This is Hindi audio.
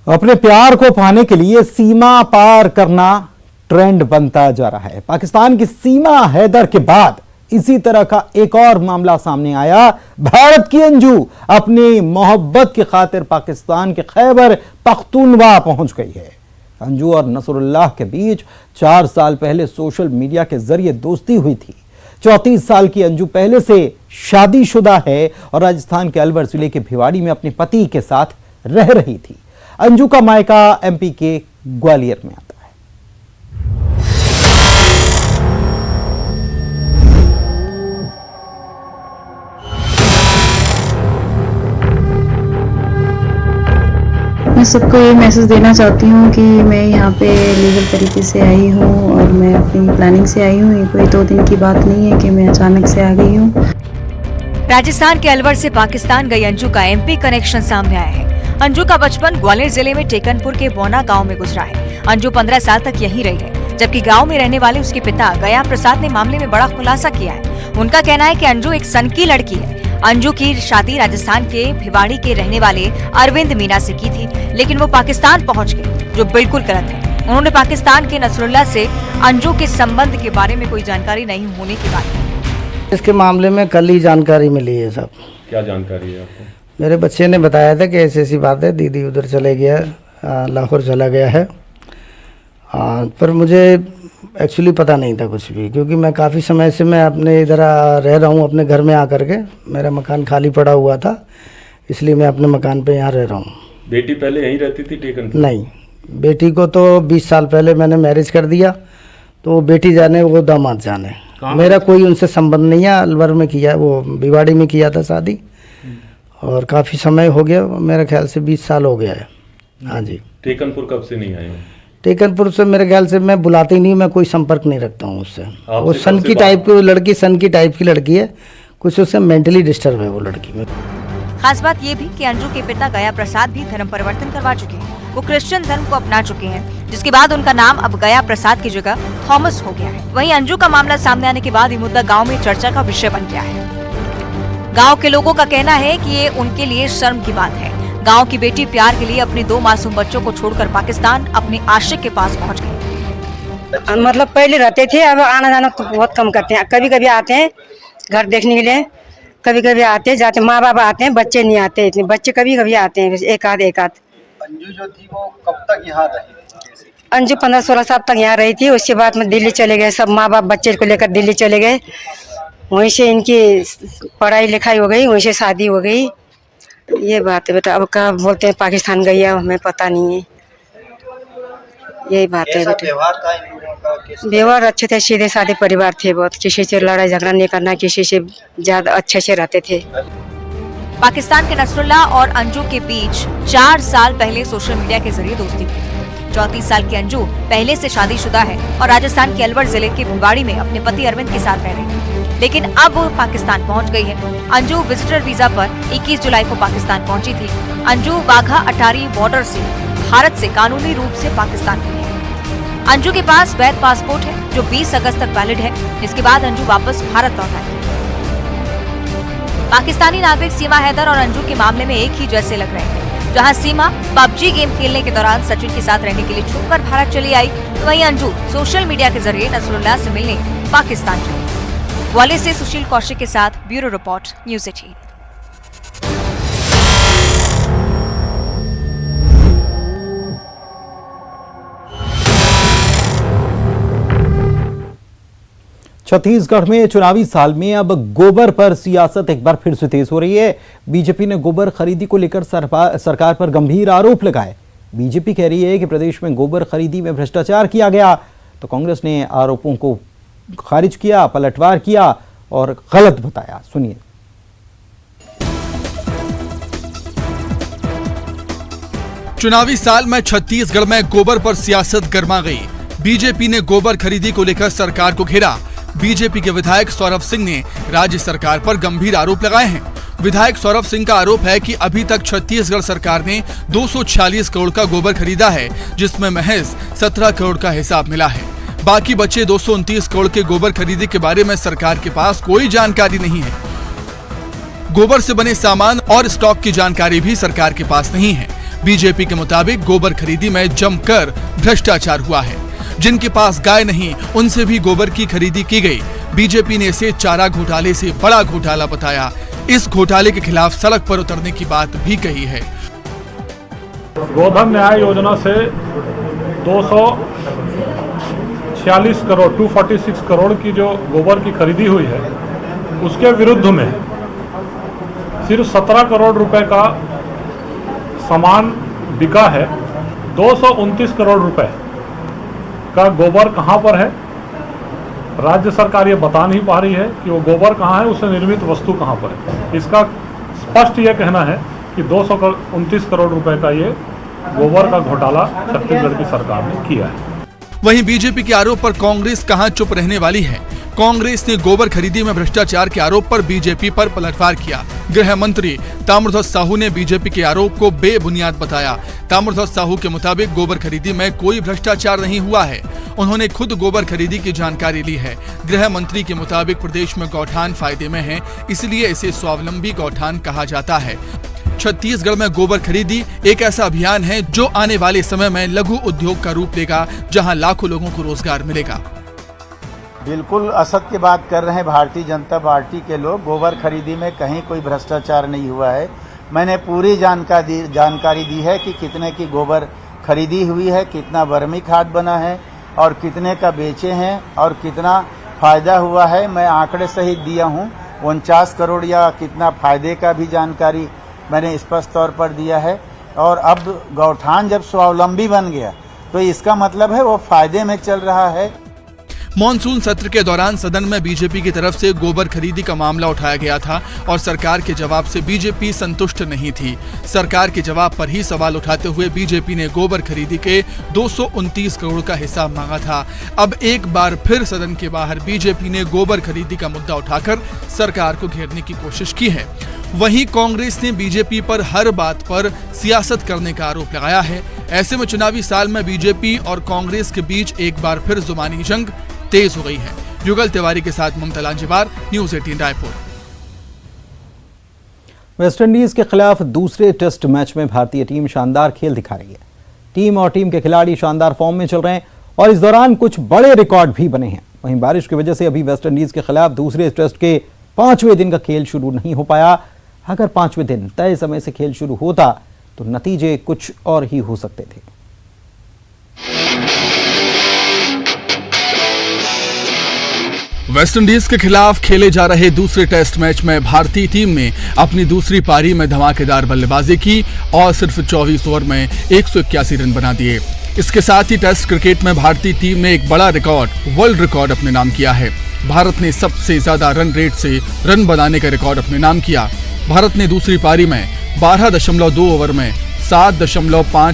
अपने प्यार को पाने के लिए सीमा पार करना ट्रेंड बनता जा रहा है। पाकिस्तान की सीमा हैदर के बाद इसी तरह का एक और मामला सामने आया। भारत की अंजू अपनी मोहब्बत की खातिर पाकिस्तान के खैबर पख्तूनवा पहुंच गई है। अंजू और नसरुल्लाह के बीच 4 साल पहले सोशल मीडिया के जरिए दोस्ती हुई थी। 34 साल की अंजू पहले से शादीशुदा है और राजस्थान के अलवर जिले के भिवाड़ी में अपने पति के साथ रह रही थी। अंजू का मायका एमपी के ग्वालियर में आता है। मैं सबको ये मैसेज देना चाहती हूँ कि मैं यहाँ पे लीगल तरीके से आई हूँ और मैं अपनी प्लानिंग से आई हूँ। ये कोई 2 दिन की बात नहीं है कि मैं अचानक से आ गई हूँ। राजस्थान के अलवर से पाकिस्तान गई अंजू का एमपी कनेक्शन सामने आया है। अंजू का बचपन ग्वालियर जिले में टेकनपुर के बोना गांव में गुजरा है। अंजू 15 साल तक यहीं रही है, जबकि गांव में रहने वाले उसके पिता गया प्रसाद ने मामले में बड़ा खुलासा किया है। उनका कहना है कि अंजू एक सनकी लड़की है। अंजू की शादी राजस्थान के भिवाड़ी के रहने वाले अरविंद मीना से की थी, लेकिन वो पाकिस्तान पहुँच गई, जो बिल्कुल गलत है। उन्होंने पाकिस्तान के नसरुल्लाह से अंजू के संबंध के बारे में कोई जानकारी नहीं होने की बात की। इसके मामले में कल ही जानकारी मिली है। सब क्या जानकारी है आपको? मेरे बच्चे ने बताया था कि ऐसी ऐसी बात है, दीदी उधर चले गया, लाहौर चला गया है। पर मुझे एक्चुअली पता नहीं था कुछ भी, क्योंकि मैं काफ़ी समय से मैं अपने इधर रह रहा हूँ, अपने घर में आकर के। मेरा मकान खाली पड़ा हुआ था, इसलिए मैं अपने मकान पे यहाँ रह रहा हूँ। बेटी पहले यहीं रहती थी टेकनपुर? नहीं, बेटी को तो 20 साल पहले मैंने मैरिज कर दिया, तो बेटी जाने वो दामाद जाने, मेरा कोई उनसे संबंध नहीं है। अलवर में किया, वो भिवाड़ी में किया था शादी, और काफ़ी समय हो गया, मेरे ख्याल से 20 साल हो गया है। हाँ जी। टेकनपुर कब से नहीं आए हो? टेकनपुर से मेरे ख्याल से मैं बुलाती नहीं, मैं कोई संपर्क नहीं रखता हूँ उससे। वो सन की टाइप की लड़की, सन की टाइप की लड़की है, कुछ उससे मेंटली डिस्टर्ब है वो लड़की में। खास बात ये भी कि अंजू के पिता गया प्रसाद भी धर्म परिवर्तन करवा चुके हैं। वो क्रिश्चियन धर्म को अपना चुके हैं, जिसके बाद उनका नाम अब गया प्रसाद की जगह थॉमस हो गया है। वहीं अंजू का मामला सामने आने के बाद ये मुद्दा गाँव में चर्चा का विषय बन गया है। गांव के लोगों का कहना है कि ये उनके लिए शर्म की बात है। गांव की बेटी प्यार के लिए अपने 2 मासूम बच्चों को छोड़कर पाकिस्तान अपने आशिक के पास पहुंच गई। मतलब पहले रहते थे, अब आना जाना तो बहुत कम करते हैं। कभी कभी आते हैं घर देखने के लिए, कभी कभी आते जाते, माँ बाप आते हैं, बच्चे नहीं आते इतने। बच्चे कभी कभी आते हैं, एक आध। अंजू जो थी वो कब तक यहाँ रही? अंजू 15-16 साल तक यहाँ रही थी। उसके बाद में दिल्ली चले गए, सब माँ बाप बच्चे को लेकर दिल्ली चले गए। वहीं से इनकी पढ़ाई लिखाई हो गई, वहीं से शादी हो गई। ये बात है बेटा। अब क्या बोलते हैं पाकिस्तान गई है, हमें पता नहीं है। यही बात है बेटा। व्यवहार अच्छे थे, सीधे साधे परिवार थे बहुत। किसी से लड़ाई झगड़ा नहीं करना, किसी से ज्यादा अच्छे से रहते थे। पाकिस्तान के नसरुल्लाह और अंजू के बीच 4 साल पहले सोशल मीडिया के जरिए दोस्ती हुई। 34 साल की अंजू पहले से शादीशुदा है और राजस्थान के अलवर जिले के भिवाड़ी में अपने पति अरविंद के साथ रह रही है, लेकिन अब वो पाकिस्तान पहुंच गई है। अंजू विजिटर वीजा पर 21 जुलाई को पाकिस्तान पहुंची थी। अंजू वाघा अटारी बॉर्डर से भारत से कानूनी रूप से पाकिस्तान गई है। अंजू के पास वैध पासपोर्ट है, जो 20 अगस्त तक वैलिड है। इसके बाद अंजू वापस भारत लौट आई। पाकिस्तानी नागरिक सीमा हैदर और अंजू के मामले में एक ही जैसे लग रहे हैं। जहां सीमा पबजी गेम खेलने के दौरान सचिन के साथ रहने के लिए छुपकर भारत चली आई, तो वहीं अंजू सोशल मीडिया के जरिए नसरुल्लाह से मिलने पाकिस्तान चली। ग्वालियर से सुशील कौशिक के साथ ब्यूरो रिपोर्ट, न्यूज़ 18। छत्तीसगढ़ में चुनावी साल में अब गोबर पर सियासत एक बार फिर से तेज हो रही है। बीजेपी ने गोबर खरीदी को लेकर सरकार पर गंभीर आरोप लगाए। बीजेपी कह रही है कि प्रदेश में गोबर खरीदी में भ्रष्टाचार किया गया, तो कांग्रेस ने आरोपों को खारिज किया, पलटवार किया और गलत बताया। सुनिए। चुनावी साल में छत्तीसगढ़ में गोबर पर सियासत गर्मा गई। बीजेपी ने गोबर खरीदी को लेकर सरकार को घेरा। बीजेपी के विधायक सौरभ सिंह ने राज्य सरकार पर गंभीर आरोप लगाए हैं। विधायक सौरभ सिंह का आरोप है कि अभी तक छत्तीसगढ़ सरकार ने 246 करोड़ का गोबर खरीदा है, जिसमें महज 17 करोड़ का हिसाब मिला है। बाकी बचे 229 करोड़ के गोबर खरीदी के बारे में सरकार के पास कोई जानकारी नहीं है। गोबर से बने सामान और स्टॉक की जानकारी भी सरकार के पास नहीं है। बीजेपी के मुताबिक गोबर खरीदी में जमकर भ्रष्टाचार हुआ है। जिनके पास गाय नहीं उनसे भी गोबर की खरीदी की गई। बीजेपी ने इसे चारा घोटाले से बड़ा घोटाला बताया। इस घोटाले के खिलाफ सड़क पर उतरने की बात भी कही है। गोधन न्याय योजना से 246 करोड़ 246 करोड़ की जो गोबर की खरीदी हुई है उसके विरुद्ध में सिर्फ 17 करोड़ रुपए का सामान बिका है। 229 करोड़ रुपए का गोबर कहां पर है? राज्य सरकार ये बता नहीं पा रही है कि वो गोबर कहां है, उससे निर्मित वस्तु कहां पर है। इसका स्पष्ट ये कहना है कि 229 करोड़ रुपए का ये गोबर का घोटाला छत्तीसगढ़ की सरकार ने किया है। वहीं बीजेपी के आरोप पर कांग्रेस कहां चुप रहने वाली है। कांग्रेस ने गोबर खरीदी में भ्रष्टाचार के आरोप पर बीजेपी पर पलटवार किया। गृह मंत्री ताम्रध्वज साहू ने बीजेपी के आरोप को बेबुनियाद बताया। ताम्रध्वज साहू के मुताबिक गोबर खरीदी में कोई भ्रष्टाचार नहीं हुआ है। उन्होंने खुद गोबर खरीदी की जानकारी ली है। गृह मंत्री के मुताबिक प्रदेश में गौठान फायदे में है, इसलिए इसे स्वावलंबी गौठान कहा जाता है। छत्तीसगढ़ में गोबर खरीदी एक ऐसा अभियान है जो आने वाले समय में लघु उद्योग का रूप लेगा, जहां लाखों लोगों को रोजगार मिलेगा। बिल्कुल असत्य बात कर रहे हैं भारतीय जनता पार्टी के लोग। गोबर खरीदी में कहीं कोई भ्रष्टाचार नहीं हुआ है। मैंने पूरी जानकारी दी है कि कितने की गोबर खरीदी हुई है, कितना वर्मी खाद बना है और कितने का बेचे हैं और कितना फायदा हुआ है। मैं आंकड़े सहित दिया हूँ। 49 करोड़ या कितना फायदे का भी जानकारी मैंने स्पष्ट तौर पर दिया है। और अब गौठान जब स्वावलंबी बन गया तो इसका मतलब है वो फायदे में चल रहा है। मॉनसून सत्र के दौरान सदन में बीजेपी की तरफ से गोबर खरीदी का मामला उठाया गया था और सरकार के जवाब से बीजेपी संतुष्ट नहीं थी। सरकार के जवाब पर ही सवाल उठाते हुए बीजेपी ने गोबर खरीदी के 229 करोड़ का हिसाब मांगा था। अब एक बार फिर सदन के बाहर बीजेपी ने गोबर खरीदी का मुद्दा उठाकर सरकार को घेरने की कोशिश की है। वहीं कांग्रेस ने बीजेपी पर हर बात पर सियासत करने का आरोप लगाया है। ऐसे में चुनावी साल में बीजेपी और कांग्रेस के बीच एक बार फिर जुबानी जंग तेज हो गई है। युगल तिवारी के साथ ममता लांजेवार, न्यूज़ 18 रायपुर। वेस्टइंडीज के खिलाफ दूसरे टेस्ट मैच में भारतीय टीम शानदार खेल दिखा रही है। टीम और टीम के खिलाड़ी शानदार फॉर्म में चल रहे हैं और इस दौरान कुछ बड़े रिकॉर्ड भी बने हैं। वहीं बारिश की वजह से अभी वेस्टइंडीज के खिलाफ दूसरे टेस्ट के 5वें दिन का खेल शुरू नहीं हो पाया। अगर 5वें दिन तय समय से खेल शुरू होता तो नतीजे कुछ और ही हो सकते थे। वेस्टइंडीज के खिलाफ खेले जा रहे दूसरे टेस्ट मैच में भारतीय टीम ने अपनी दूसरी पारी में धमाकेदार बल्लेबाजी की और सिर्फ 24 ओवर में 181 रन बना दिए। इसके साथ ही टेस्ट क्रिकेट में भारतीय टीम ने एक बड़ा रिकॉर्ड, वर्ल्ड रिकॉर्ड अपने नाम किया है। भारत ने सबसे ज्यादा रन रेट से रन बनाने का रिकॉर्ड अपने नाम किया। भारत ने दूसरी पारी में 12.2 ओवर में 7.5